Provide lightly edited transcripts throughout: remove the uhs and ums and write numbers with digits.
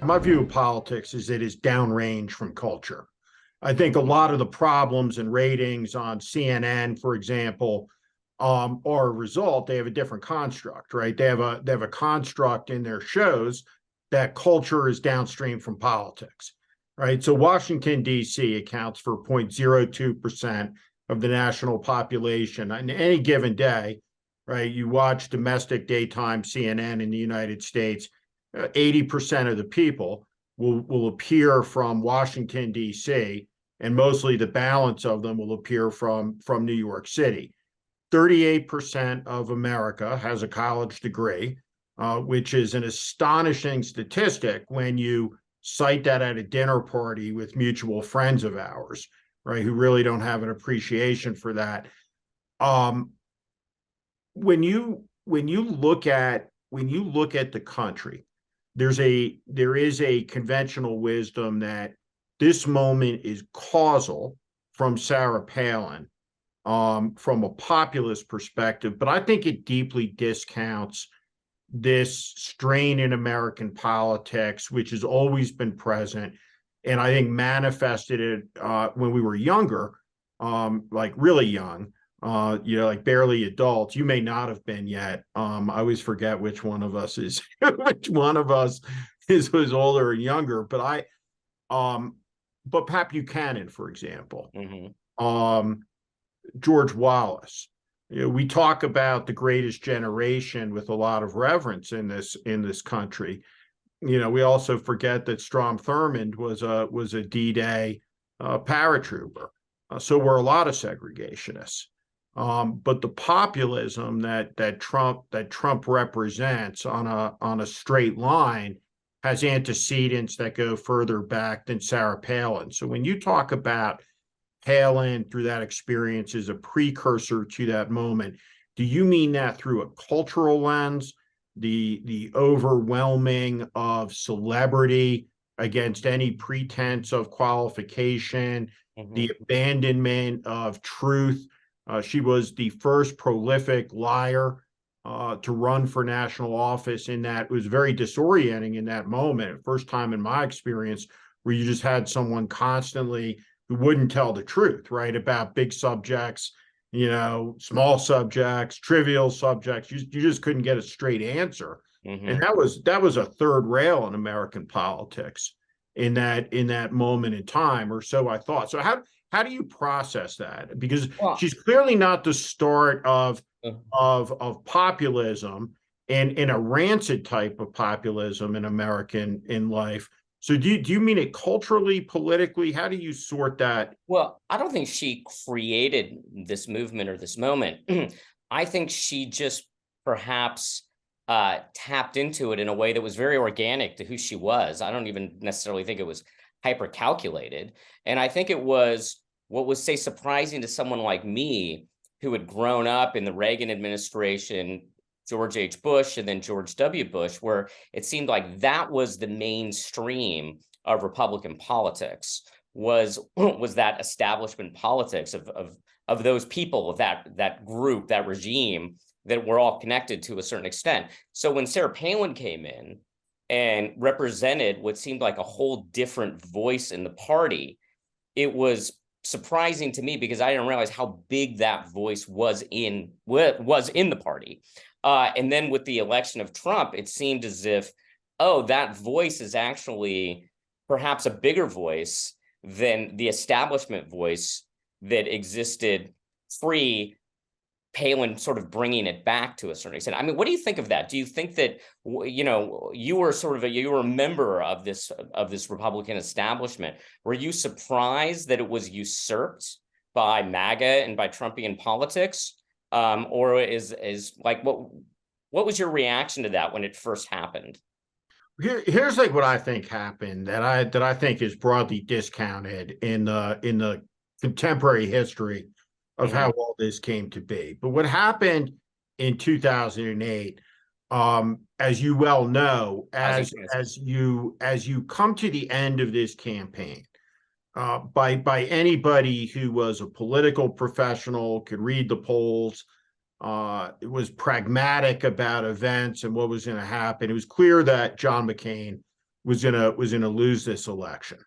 my view of politics is it is downrange from culture. I think a lot of the problems and ratings on CNN, for example, are a result. They have a different construct, right? They have a construct in their shows that culture is downstream from politics, right? So Washington, D.C. accounts for 0.02% of the national population on any given day, right? You watch domestic daytime CNN in the United States, 80% of the people will appear from Washington, D.C., and mostly the balance of them will appear from New York City. 38% of America has a college degree, which is an astonishing statistic when you cite that at a dinner party with mutual friends of ours, right, who really don't have an appreciation for that. When you look at the country, there is a conventional wisdom that this moment is causal from Sarah Palin, from a populist perspective, but I think it deeply discounts this strain in American politics, which has always been present, and I think manifested it when we were younger, like really young, like barely adults. You may not have been yet. I always forget which one of us is which one of us was older or younger. But Pat Buchanan, for example, George Wallace. We talk about the greatest generation with a lot of reverence in this country. We also forget that Strom Thurmond was a D-Day paratrooper. So we're a lot of segregationists. But the populism that Trump represents on a straight line has antecedents that go further back than Sarah Palin. So when you talk about Palin through that experience as a precursor to that moment, do you mean that through a cultural lens, the overwhelming of celebrity against any pretense of qualification, the abandonment of truth? She was the first prolific liar to run for national office, and that was very disorienting in that moment. First time in my experience where you just had someone constantly who wouldn't tell the truth, right, about big subjects, small subjects, trivial subjects. You just couldn't get a straight answer. And that was a third rail in American politics in that moment in time, or so I thought. So how do you process that? Because she's clearly not the start of populism and in a rancid type of populism in American life. So do you mean it culturally, politically? How do you sort that? Well, I don't think she created this movement or this moment. I think she just perhaps tapped into it in a way that was very organic to who she was. I don't even necessarily think it was hyper calculated. And I think it was what was, say, surprising to someone like me who had grown up in the Reagan administration, George H. Bush, and then George W. Bush, where it seemed like that was the mainstream of Republican politics, was that establishment politics of those people, of that group, that regime, that were all connected to a certain extent. So when Sarah Palin came in and represented what seemed like a whole different voice in the party, it was surprising to me because I didn't realize how big that voice was in the party. And then with the election of Trump, it seemed as if, that voice is actually perhaps a bigger voice than the establishment voice that existed pre Palin sort of bringing it back to a certain extent. I mean, what do you think of that? Do you think that, you were a member of this Republican establishment? Were you surprised that it was usurped by MAGA and by Trumpian politics? Or is like, what was your reaction to that when it first happened? Here's like what I think happened that I think is broadly discounted in the contemporary history of how all this came to be. But what happened in 2008, as you well know, as you come to the end of this campaign, by anybody who was a political professional, could read the polls, it was pragmatic about events and what was going to happen. It was clear that John McCain was gonna lose this election.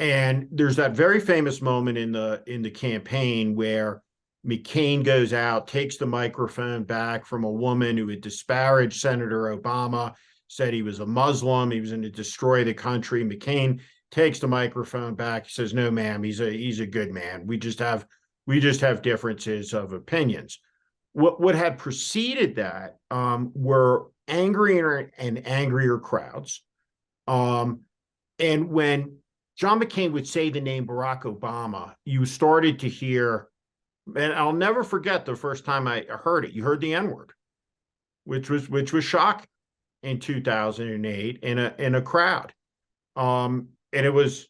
And there's that very famous moment in the campaign where McCain goes out, takes the microphone back from a woman who had disparaged Senator Obama, said he was a Muslim, he was going to destroy the country. McCain takes the microphone back. He says, "No, ma'am, he's a good man. We just have differences of opinions." What had preceded that were angrier and angrier crowds. And when John McCain would say the name Barack Obama, you started to hear, and I'll never forget the first time I heard it. You heard the N-word, which was shocking in 2008 in a crowd. And it was,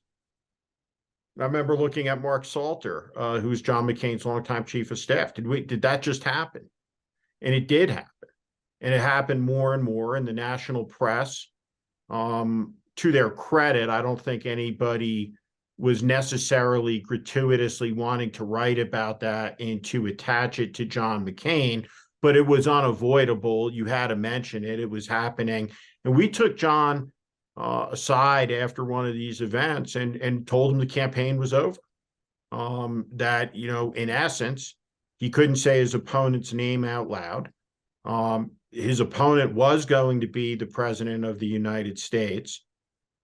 I remember looking at Mark Salter, who's John McCain's longtime chief of staff. Did that just happen? And it did happen. And it happened more and more in the national press. To their credit, I don't think anybody was necessarily gratuitously wanting to write about that and to attach it to John McCain, but it was unavoidable. You had to mention it. It was happening. And we took John aside after one of these events and told him the campaign was over. That, in essence, he couldn't say his opponent's name out loud. His opponent was going to be the president of the United States.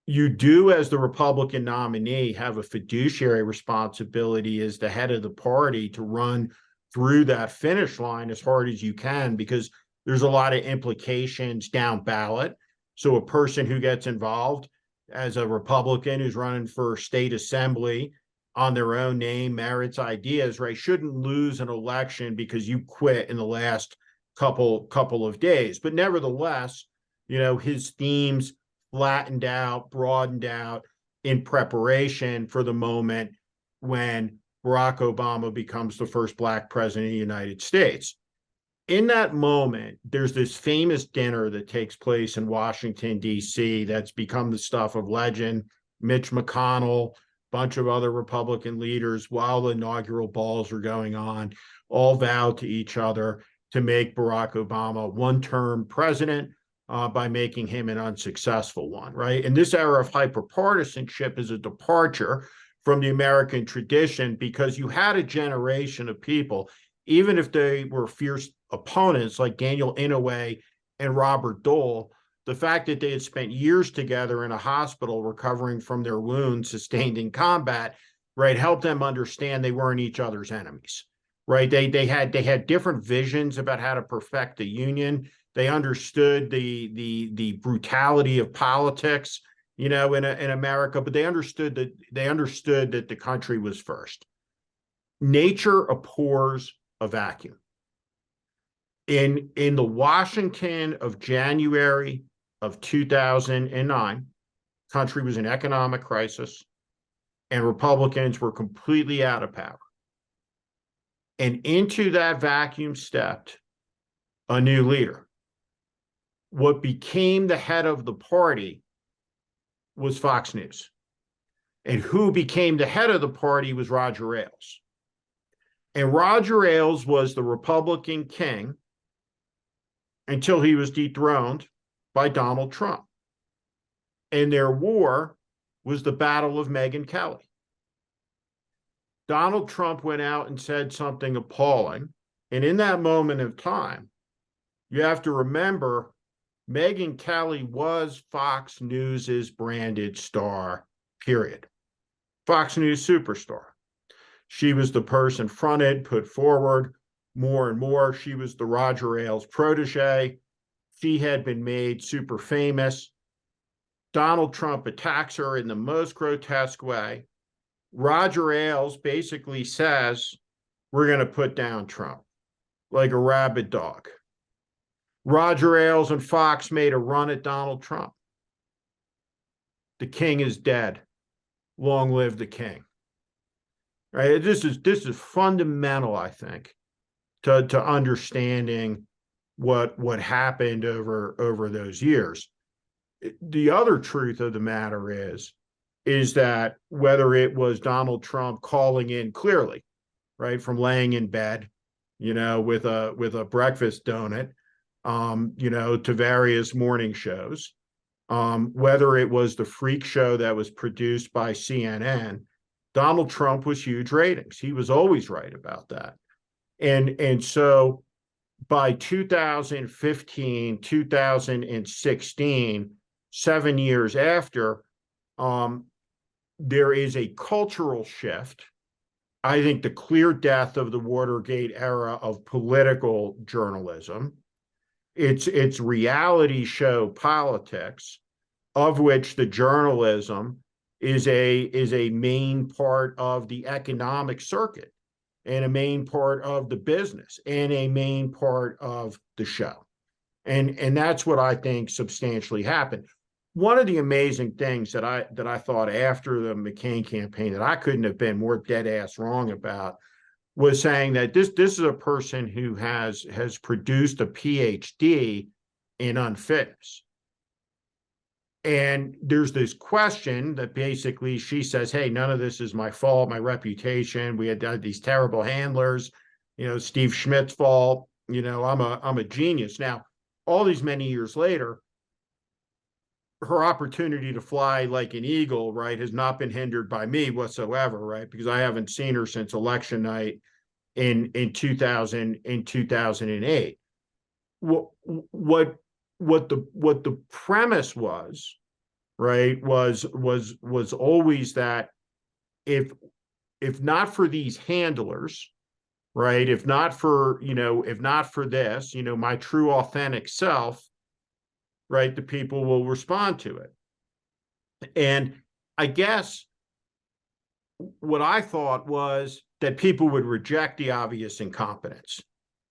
You do, as the Republican nominee, have a fiduciary responsibility as the head of the party to run through that finish line as hard as you can, because there's a lot of implications down ballot. So a person who gets involved as a Republican who's running for state assembly on their own name, merits, ideas, right, shouldn't lose an election because you quit in the last couple of days. But nevertheless, his themes flattened out, broadened out in preparation for the moment when Barack Obama becomes the first Black president of the United States. In that moment, there's this famous dinner that takes place in Washington, D.C. that's become the stuff of legend. Mitch McConnell, a bunch of other Republican leaders, while the inaugural balls are going on, all vowed to each other to make Barack Obama one-term president, by making him an unsuccessful one, right? And this era of hyperpartisanship is a departure from the American tradition, because you had a generation of people, even if they were fierce opponents like Daniel Inouye and Robert Dole, the fact that they had spent years together in a hospital recovering from their wounds sustained in combat, right, helped them understand they weren't each other's enemies, right? They had different visions about how to perfect the Union. They understood the brutality of politics, in America, but they understood that the country was first. Nature abhors a vacuum. In the Washington of January of 2009, country was in economic crisis, and Republicans were completely out of power. And into that vacuum stepped a new leader. What became the head of the party was Fox News. And who became the head of the party was Roger Ailes. And Roger Ailes was the Republican king until he was dethroned by Donald Trump. And their war was the Battle of Megyn Kelly. Donald Trump went out and said something appalling. And in that moment of time, you have to remember, Megyn Kelly was Fox News's branded star, period. Fox News superstar. She was the person fronted, put forward more and more. She was the Roger Ailes protege. She had been made super famous. Donald Trump attacks her in the most grotesque way. Roger Ailes basically says, we're going to put down Trump like a rabid dog. Roger Ailes and Fox made a run at Donald Trump. The king is dead. Long live the king. Right? This is fundamental, I think, to understanding what happened over those years. The other truth of the matter is that whether it was Donald Trump calling in clearly, right, from laying in bed, with a breakfast donut, to various morning shows, whether it was the freak show that was produced by CNN, Donald Trump was huge ratings. He was always right about that. And so by 2015, 2016, 7 years after, there is a cultural shift. I think the clear death of the Watergate era of political journalism. It's reality show politics, of which the journalism is a main part of the economic circuit, and a main part of the business, and a main part of the show. And that's what I think substantially happened. One of the amazing things that I thought after the McCain campaign that I couldn't have been more dead ass wrong about was saying that this is a person who has produced a PhD in unfitness. And there's this question that basically she says, hey, none of this is my fault, my reputation. We had these terrible handlers, Steve Schmidt's fault. I'm a genius. Now, all these many years later, her opportunity to fly like an eagle, right, has not been hindered by me whatsoever, right? Because I haven't seen her since election night in 2008. What the premise was, right, was always that if not for these handlers, right, if not for this, my true authentic self, right, the people will respond to it. And I guess what I thought was that people would reject the obvious incompetence.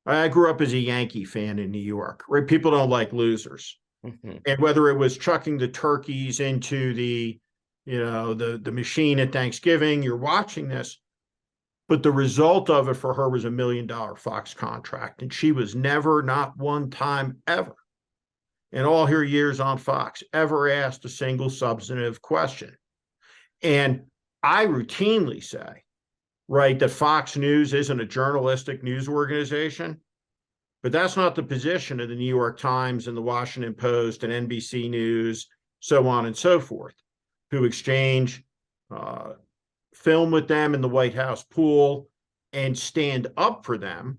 I grew up as a Yankee fan in New York, right? People don't like losers. Mm-hmm. And whether it was chucking the turkeys into the machine at Thanksgiving, you're watching this, but the result of it for her was $1 million Fox contract. And she was never, not one time ever, in all her years on Fox, ever asked a single substantive question. And I routinely say, right, that Fox News isn't a journalistic news organization, but that's not the position of the New York Times and the Washington Post and NBC News, so on and so forth, who exchange film with them in the White House pool and stand up for them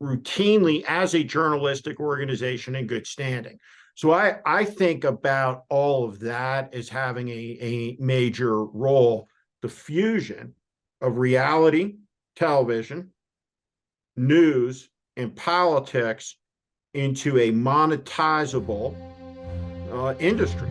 routinely as a journalistic organization in good standing. So I think about all of that as having a major role, the fusion of reality, television, news, and politics into a monetizable industry.